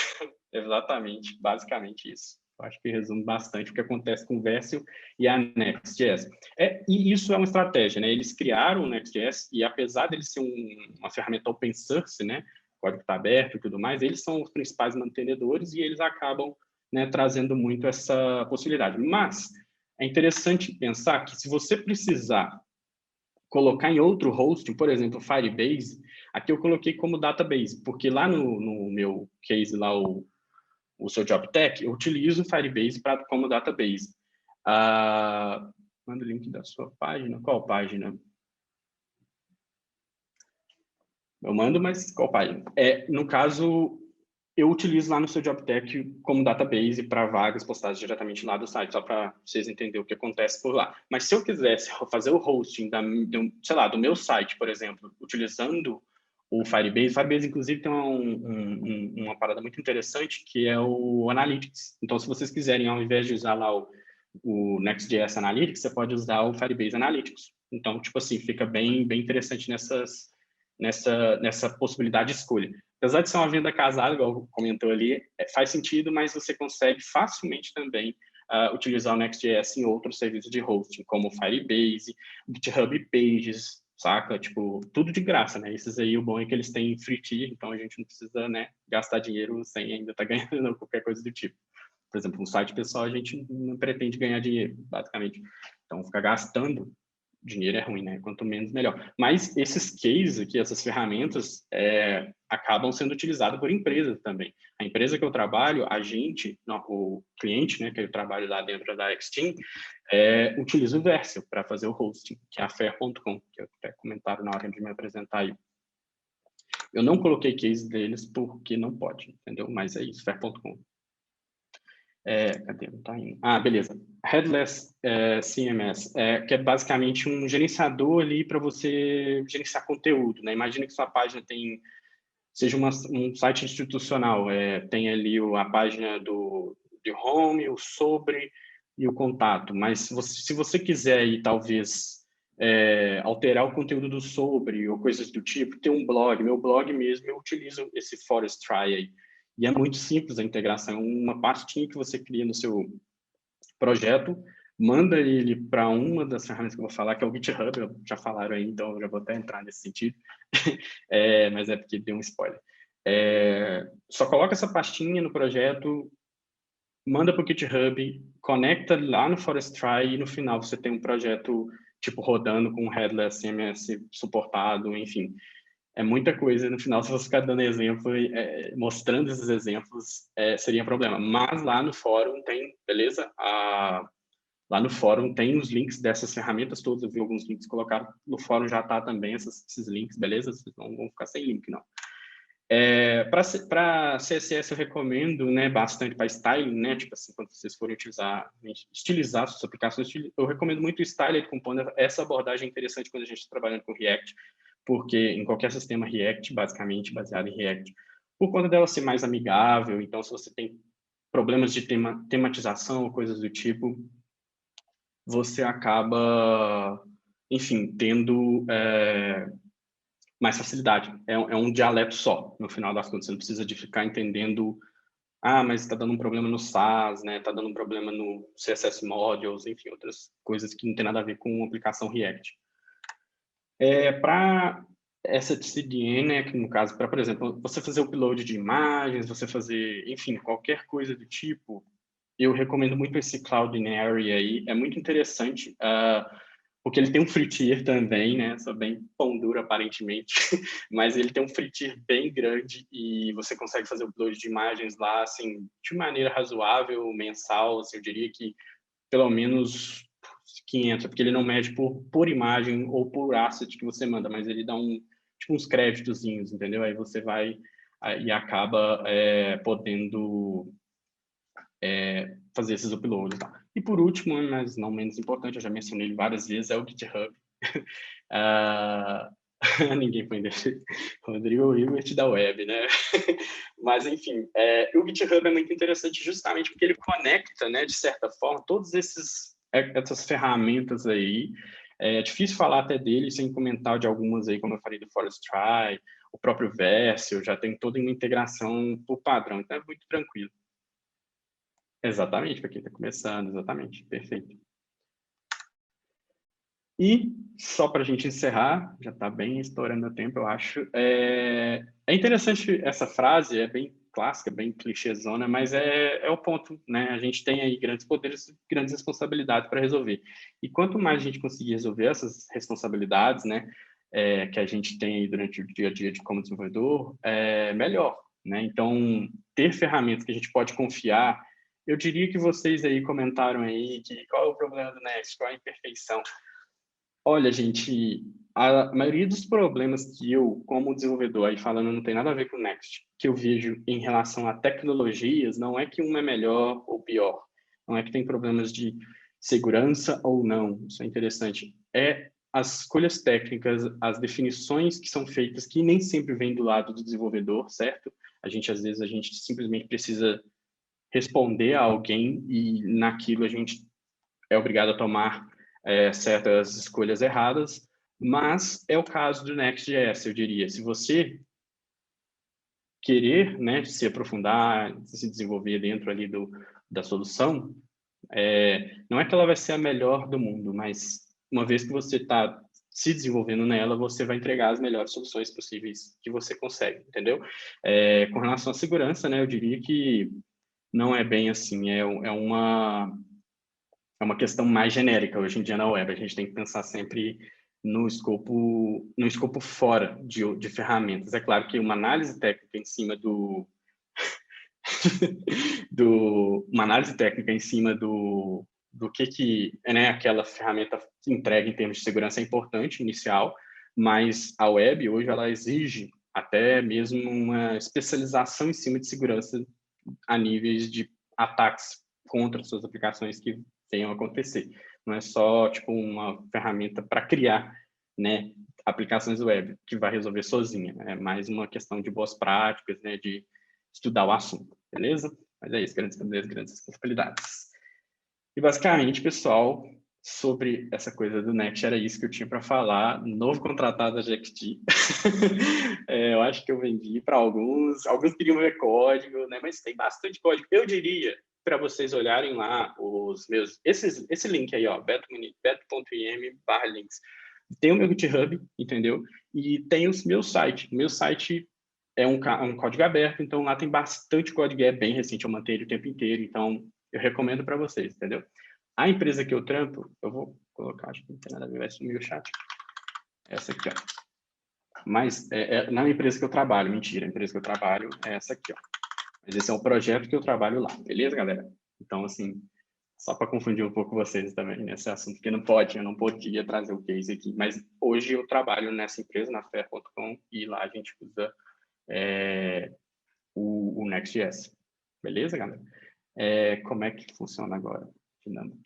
exatamente, basicamente isso. Eu acho que resume bastante o que acontece com o Vercel e a Next.js. E isso é uma estratégia, né? Eles criaram o Next.js e apesar dele ser uma ferramenta open source, né, o código está aberto e tudo mais, eles são os principais mantenedores e eles acabam, né, trazendo muito essa possibilidade. Mas é interessante pensar que se você precisar colocar em outro hosting, por exemplo, o Firebase, aqui eu coloquei como database, porque lá no meu case, lá o seu JobTech, eu utilizo o Firebase como database. Manda o link da sua página. Qual página? Eu mando, mas qual página? No caso, eu utilizo lá no seu JobTech como database para vagas postadas diretamente lá do site, só para vocês entenderem o que acontece por lá. Mas se eu quisesse fazer o hosting do meu site, por exemplo, utilizando o Firebase, inclusive, tem uma parada muito interessante, que é o Analytics. Então, se vocês quiserem, ao invés de usar lá o Next.js Analytics, você pode usar o Firebase Analytics. Então, tipo assim, fica bem interessante nessa possibilidade de escolha. Apesar de ser uma venda casada, igual comentou ali, faz sentido, mas você consegue facilmente também utilizar o Next.js em outros serviços de hosting, como o Firebase, GitHub Pages, saca? Tipo, tudo de graça, né? Esses aí, o bom é que eles têm free tier, então a gente não precisa, né, gastar dinheiro sem ainda estar ganhando qualquer coisa do tipo. Por exemplo, um site pessoal a gente não pretende ganhar dinheiro, basicamente. Então, ficar gastando dinheiro é ruim, né? Quanto menos, melhor. Mas esses cases aqui, essas ferramentas, acabam sendo utilizadas por empresas também. A empresa que eu trabalho, a gente, não, o cliente, né, que eu trabalho lá dentro da Exteam, utiliza o Versio para fazer o hosting, que é a Fair.com, que eu até comentaram na hora de me apresentar aí. Eu não coloquei case deles porque não pode, entendeu? Mas é isso, Fair.com. Cadê? Não tá indo. Ah, beleza. Headless CMS, que é basicamente um gerenciador ali para você gerenciar conteúdo, né? Imagina que sua página seja um site institucional, tem ali a página de home, o sobre e o contato, mas se você quiser aí, talvez, alterar o conteúdo do sobre ou coisas do tipo, tem um blog, meu blog mesmo, eu utilizo esse Forestry aí. E é muito simples a integração, uma pastinha que você cria no seu projeto, manda ele para uma das ferramentas que eu vou falar, que é o GitHub, já falaram aí, então eu já vou até entrar nesse sentido, mas é porque deu um spoiler. Só coloca essa pastinha no projeto, manda para o GitHub, conecta lá no Forestry e no final você tem um projeto tipo rodando com Headless CMS suportado, enfim. É muita coisa, no final, se você ficar dando exemplo, mostrando esses exemplos, seria um problema. Mas lá no fórum tem, beleza? Lá no fórum tem os links dessas ferramentas todas, eu vi alguns links colocados, no fórum já tá também esses links, beleza? Vocês não vão ficar sem link, não. Para CSS eu recomendo, né, bastante para styling, né, tipo assim, quando vocês forem estilizar suas aplicações, eu recomendo muito o Styled Component. Essa abordagem é interessante quando a gente está trabalhando com React, porque em qualquer sistema React, basicamente baseado em React, por conta dela ser mais amigável, então se você tem problemas de tematização ou coisas do tipo, você acaba, enfim, tendo mais facilidade. É um dialeto só, no final das contas. Você não precisa de ficar entendendo, mas está dando um problema no SAS, né? Está dando um problema no CSS Modules, enfim, outras coisas que não tem nada a ver com a aplicação React. Para essa CDN, né, que no caso, por exemplo, você fazer upload de imagens, você fazer, enfim, qualquer coisa do tipo, eu recomendo muito esse Cloudinary aí, é muito interessante, porque ele tem um free tier também, né, só bem pão duro aparentemente, mas ele tem um free tier bem grande e você consegue fazer upload de imagens lá, assim, de maneira razoável, mensal, assim, eu diria que pelo menos 500, porque ele não mede por imagem ou por asset que você manda, mas ele dá tipo uns créditozinhos, entendeu? Aí você vai e acaba podendo fazer esses uploads. Tá? E por último, mas não menos importante, eu já mencionei ele várias vezes, é o GitHub. Ninguém põe dele. Rodrigo Hilbert da web, né? Mas, enfim, o GitHub é muito interessante justamente porque ele conecta, né, de certa forma, todas essas ferramentas aí. É difícil falar até dele sem comentar de algumas aí, como eu falei do Forestry, o próprio Versio, já tem toda uma integração por padrão, então é muito tranquilo. Exatamente, para quem está começando, exatamente, perfeito. E, só para a gente encerrar, já está bem estourando o tempo, eu acho, é interessante essa frase, é bem clássica, bem clichêzona, mas é o ponto, né? A gente tem aí grandes poderes e grandes responsabilidades para resolver. E quanto mais a gente conseguir resolver essas responsabilidades, né, que a gente tem aí durante o dia a dia como desenvolvedor, melhor, né? Então, ter ferramentas que a gente pode confiar. Eu diria que vocês aí comentaram aí que qual é o problema do Next, qual é a imperfeição. Olha, gente, a maioria dos problemas que eu, como desenvolvedor, aí falando não tem nada a ver com o Next, que eu vejo em relação a tecnologias, não é que uma é melhor ou pior, não é que tem problemas de segurança ou não, isso é interessante. As escolhas técnicas, as definições que são feitas, que nem sempre vêm do lado do desenvolvedor, certo? Às vezes, a gente simplesmente precisa responder a alguém e naquilo a gente é obrigado a tomar certas escolhas erradas, mas é o caso do Next.js, eu diria. Se você querer, né, se aprofundar, se desenvolver dentro ali da solução, não é que ela vai ser a melhor do mundo, mas uma vez que você está se desenvolvendo nela, você vai entregar as melhores soluções possíveis que você consegue, entendeu? Com relação à segurança, né, eu diria que não é bem assim, é uma questão mais genérica hoje em dia na web. A gente tem que pensar sempre no escopo fora de ferramentas. É claro que uma análise técnica em cima uma análise técnica em cima do que né, aquela ferramenta entrega em termos de segurança é importante, inicial, mas a web hoje ela exige até mesmo uma especialização em cima de segurança a níveis de ataques contra suas aplicações que venham a acontecer. Não é só tipo uma ferramenta para criar, né, aplicações web que vai resolver sozinha. É mais uma questão de boas práticas, né, de estudar o assunto, beleza? Mas é isso, grandes poderes, grandes responsabilidades. E basicamente, pessoal, sobre essa coisa do Next, era isso que eu tinha para falar. Novo contratado da GXT. Eu acho que eu vendi para alguns queriam ver código, né? Mas tem bastante código. Eu diria para vocês olharem lá os meus, esse link aí, ó, beto.im/links. Tem o meu GitHub, entendeu? E tem o meu site. O meu site é um código aberto, então lá tem bastante código, é bem recente, eu mantenho ele o tempo inteiro, então eu recomendo para vocês, entendeu? A empresa que eu trampo, eu vou colocar, acho que não tem nada a ver, vai sumir o chat. Essa aqui, ó. Mas na empresa que eu trabalho, mentira, a empresa que eu trabalho é essa aqui, ó. Mas esse é um projeto que eu trabalho lá, beleza, galera? Então, assim, só para confundir um pouco vocês também nesse assunto, porque eu não podia trazer o case aqui, mas hoje eu trabalho nessa empresa, na Fair.com, e lá a gente usa o Next.js. Beleza, galera? Como é que funciona agora? Dinâmica.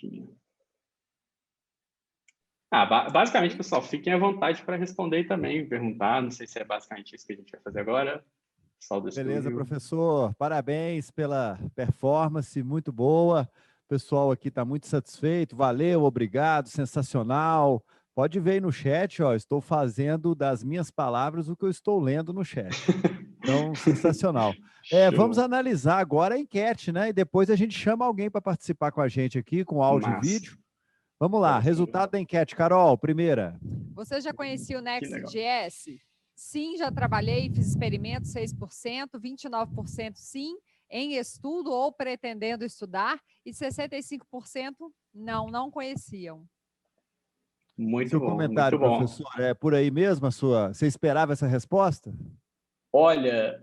Basicamente, pessoal, fiquem à vontade para responder também, perguntar. Não sei se é basicamente isso que a gente vai fazer agora. Pessoal do Beleza, estúdio. professor. Parabéns pela performance, muito boa. O pessoal aqui está muito satisfeito. Valeu, obrigado, sensacional. Pode ver aí no chat, ó, estou fazendo das minhas palavras o que eu estou lendo no chat. Então, sensacional. Vamos analisar agora a enquete, né? E depois a gente chama alguém para participar com a gente aqui, com áudio e vídeo. Vamos lá, resultado da enquete. Carol, primeira. Você já conhecia o Next.js? Sim, já trabalhei, fiz experimento, 6%, 29% sim, em estudo ou pretendendo estudar, e 65% não conheciam. Seu comentário, muito bom. professor, é por aí mesmo a sua? Você esperava essa resposta? Olha,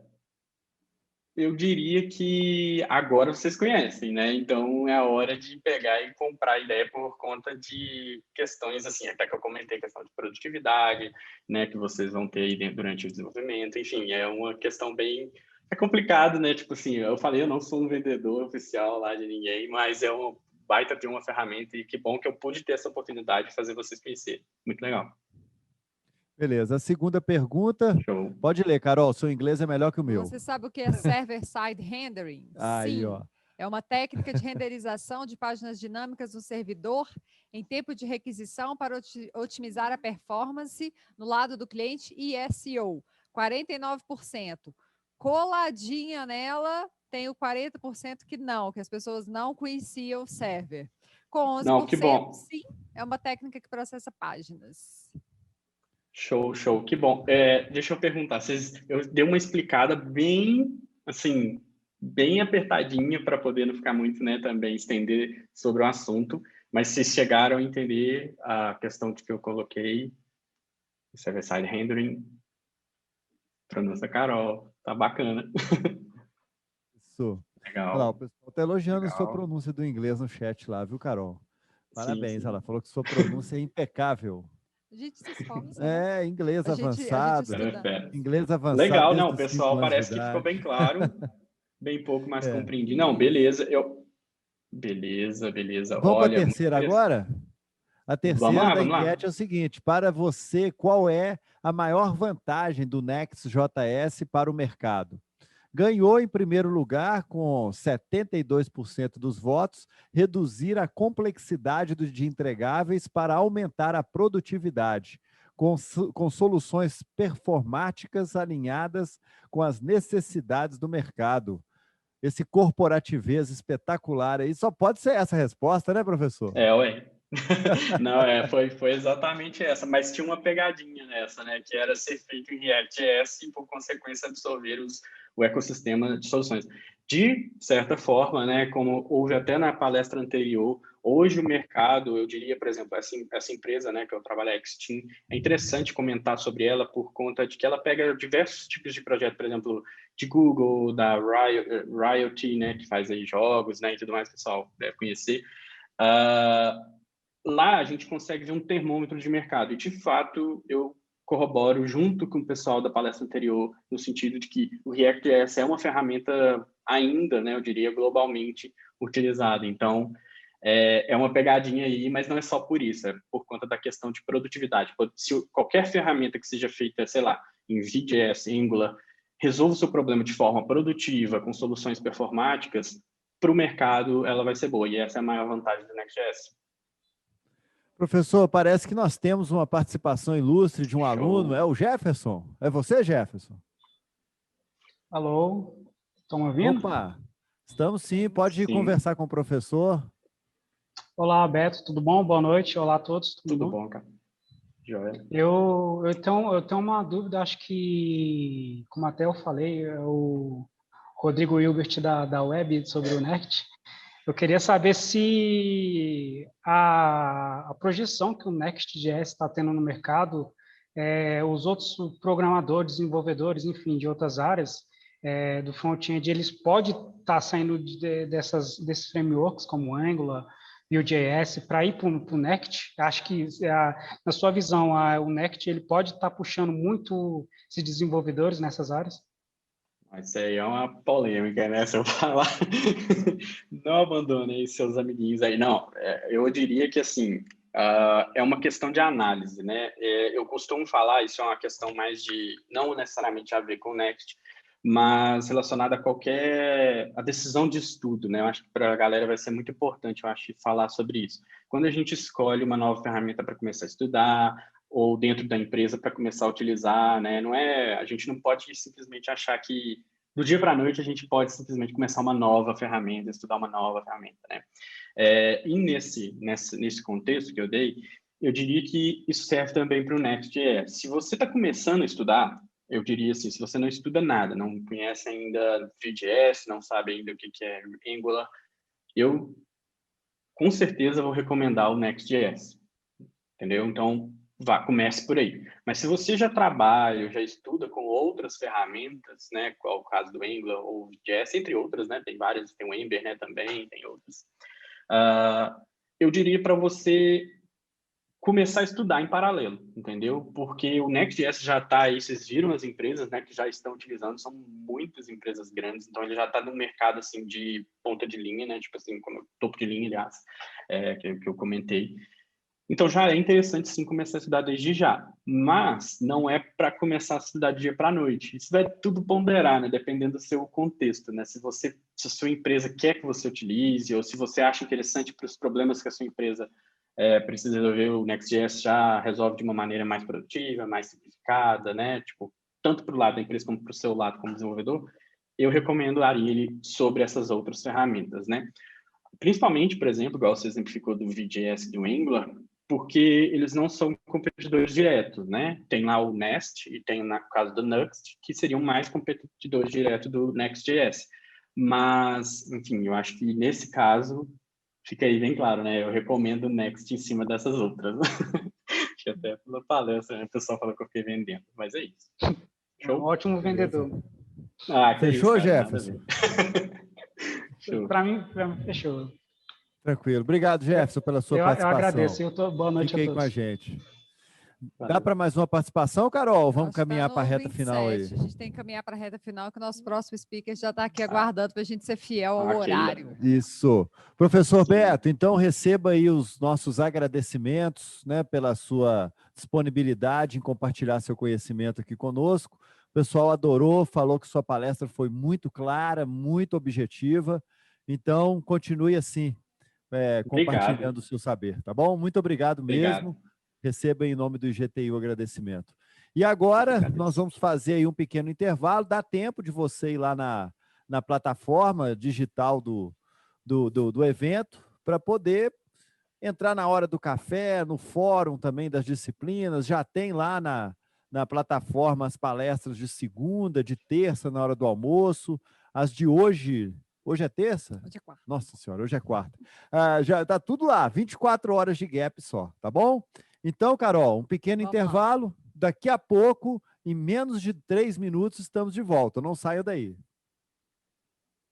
eu diria que agora vocês conhecem, né? Então é a hora de pegar e comprar a ideia por conta de questões assim, até que eu comentei, questão de produtividade, né? Que vocês vão ter aí durante o desenvolvimento. Enfim, é uma questão bem... É complicado, né? Tipo assim, eu falei, eu não sou um vendedor oficial lá de ninguém, mas é uma baita ter uma ferramenta e que bom que eu pude ter essa oportunidade de fazer vocês conhecerem. Muito legal. Beleza. A segunda pergunta. Show. Pode ler, Carol. Seu inglês é melhor que o meu. Você sabe o que é server-side rendering? Aí, Sim. ó. É uma técnica de renderização de páginas dinâmicas no servidor em tempo de requisição para otimizar a performance no lado do cliente e SEO. 49%. Coladinha nela, tem o 40% que as pessoas não conheciam o server. Com 11%, não, que bom. Sim, é uma técnica que processa páginas. Show, show, que bom. Deixa eu perguntar, eu dei uma explicada bem, assim, bem apertadinha para poder não ficar muito, né, também estender sobre o assunto, mas vocês chegaram a entender a questão de que eu coloquei, server-side rendering, pronúncia Carol, tá bacana. Isso. Legal. Olha lá, o pessoal está elogiando Legal. a sua pronúncia do inglês no chat lá, viu, Carol? Parabéns, sim. Ela falou que sua pronúncia é impecável. A gente se esforça, né? Inglês avançado. Inglês avançado. Legal, não, o pessoal parece que ficou bem claro, bem pouco mais compreendido. Não, beleza, Beleza. Vamos para a terceira agora? A terceira da enquete é o seguinte: para você, qual é a maior vantagem do Next.js para o mercado? Ganhou em primeiro lugar com 72% dos votos, reduzir a complexidade de entregáveis para aumentar a produtividade, com soluções performáticas alinhadas com as necessidades do mercado. Esse corporativismo espetacular aí, só pode ser essa resposta, né, professor? Ué. Não, foi exatamente essa, mas tinha uma pegadinha nessa, né, que era ser feito em React.js e, por consequência, absorver o ecossistema de soluções. De certa forma, né, como houve até na palestra anterior, hoje o mercado, eu diria, por exemplo, essa empresa, né, que eu trabalho, a Xteam, é interessante comentar sobre ela por conta de que ela pega diversos tipos de projetos, por exemplo, de Google, da Riot, né, que faz aí jogos, né, e tudo mais, que o pessoal deve conhecer. Lá a gente consegue ver um termômetro de mercado e, de fato, eu corroboro junto com o pessoal da palestra anterior no sentido de que o React.js é uma ferramenta ainda, né, eu diria, globalmente utilizada. Então, é uma pegadinha aí, mas não é só por isso, é por conta da questão de produtividade. Se qualquer ferramenta que seja feita, sei lá, em Vue.js, Angular, resolve o seu problema de forma produtiva, com soluções performáticas, para o mercado ela vai ser boa, e essa é a maior vantagem do Next.js. Professor, parece que nós temos uma participação ilustre de um aluno. Show. É o Jefferson? É você, Jefferson? Alô, estão me ouvindo? Opa, estamos sim. Pode Sim. conversar com o professor. Olá, Beto, tudo bom? Boa noite. Olá a todos, Tudo bom, cara? Joia. Eu tenho uma dúvida, acho que, como até eu falei, é o Rodrigo Hilbert da Web sobre o Next. Eu queria saber se a projeção que o Next.js está tendo no mercado, os outros programadores, desenvolvedores, enfim, de outras áreas do front-end, eles podem estar saindo desses frameworks como Angular, Vue.js para ir para o Next. Acho que, na sua visão, o Next ele pode estar puxando muito esses desenvolvedores nessas áreas? Isso aí é uma polêmica, né? Se eu falar, não abandonei seus amiguinhos aí. Não, eu diria que, assim, é uma questão de análise, né? Eu costumo falar, isso é uma questão mais de, não necessariamente a ver com o Next, mas relacionada a decisão de estudo, né? Eu acho que para a galera vai ser muito importante, eu acho, falar sobre isso. Quando a gente escolhe uma nova ferramenta para começar a estudar, ou dentro da empresa para começar a utilizar, né? A gente não pode simplesmente achar que do dia para a noite a gente pode simplesmente começar uma nova ferramenta, estudar uma nova ferramenta, né? E nesse contexto que eu dei, eu diria que isso serve também para o Next.js. Se você está começando a estudar, eu diria assim, se você não estuda nada, não conhece ainda Vue.js, não sabe ainda o que é Angular, eu com certeza vou recomendar o Next.js, entendeu? Então, comece por aí. Mas se você já trabalha, já estuda com outras ferramentas, né, qual o caso do Angular ou Vue.js, entre outras, né, tem várias, tem o Ember, né, também, tem outras. Eu diria para você começar a estudar em paralelo, entendeu? Porque o Next.js já está aí, vocês viram as empresas, né, que já estão utilizando, são muitas empresas grandes, então ele já está no mercado, assim, de ponta de linha, né, tipo assim, como topo de linha, aliás, que eu comentei. Então já é interessante sim começar a estudar desde já, mas não é para começar a estudar do dia para a noite. Isso vai tudo ponderar, né? Dependendo do seu contexto, né? Se a sua empresa quer que você utilize ou se você acha interessante para os problemas que a sua empresa precisa resolver, o Next.js já resolve de uma maneira mais produtiva, mais simplificada, né? Tipo, tanto para o lado da empresa como para o seu lado como desenvolvedor, eu recomendaria ele sobre essas outras ferramentas, né? Principalmente, por exemplo, igual você exemplificou do Vue.js e do Angular, porque eles não são competidores diretos, né? Tem lá o Nest e tem, no caso do Nuxt, que seriam mais competidores diretos do Next.js. Mas, enfim, eu acho que nesse caso, fica aí bem claro, né? Eu recomendo o Next em cima dessas outras. Acho que até pela palestra, né? O pessoal fala que eu fiquei vendendo, mas é isso. Show? Um ótimo vendedor. Que Fechou, isso, cara, Jefferson? Para mim, fechou. Tranquilo. Obrigado, Jefferson, pela sua participação. Eu agradeço. Boa noite Fique a todos. aí com a gente. Dá para mais uma participação, Carol? Vamos caminhar para a reta 27. final aí. A gente tem que caminhar para a reta final, que o nosso próximo speaker já está aqui aguardando para a gente ser fiel ao horário. Isso. Professor Beto, então receba aí os nossos agradecimentos, né, pela sua disponibilidade em compartilhar seu conhecimento aqui conosco. O pessoal adorou, falou que sua palestra foi muito clara, muito objetiva. Então, continue assim, compartilhando o seu saber, tá bom? Muito obrigado mesmo. Receba em nome do IGTI o agradecimento. E agora nós vamos fazer aí um pequeno intervalo. Dá tempo de você ir lá na plataforma digital do evento para poder entrar na hora do café, no fórum também das disciplinas, já tem lá na plataforma as palestras de segunda, de terça, na hora do almoço, as de hoje é terça? Hoje é quarta. Nossa senhora, hoje é quarta. Já tá tudo lá, 24 horas de gap só, tá bom? Então, Carol, um pequeno intervalo, daqui a pouco, em menos de 3 minutos, estamos de volta, não saia daí.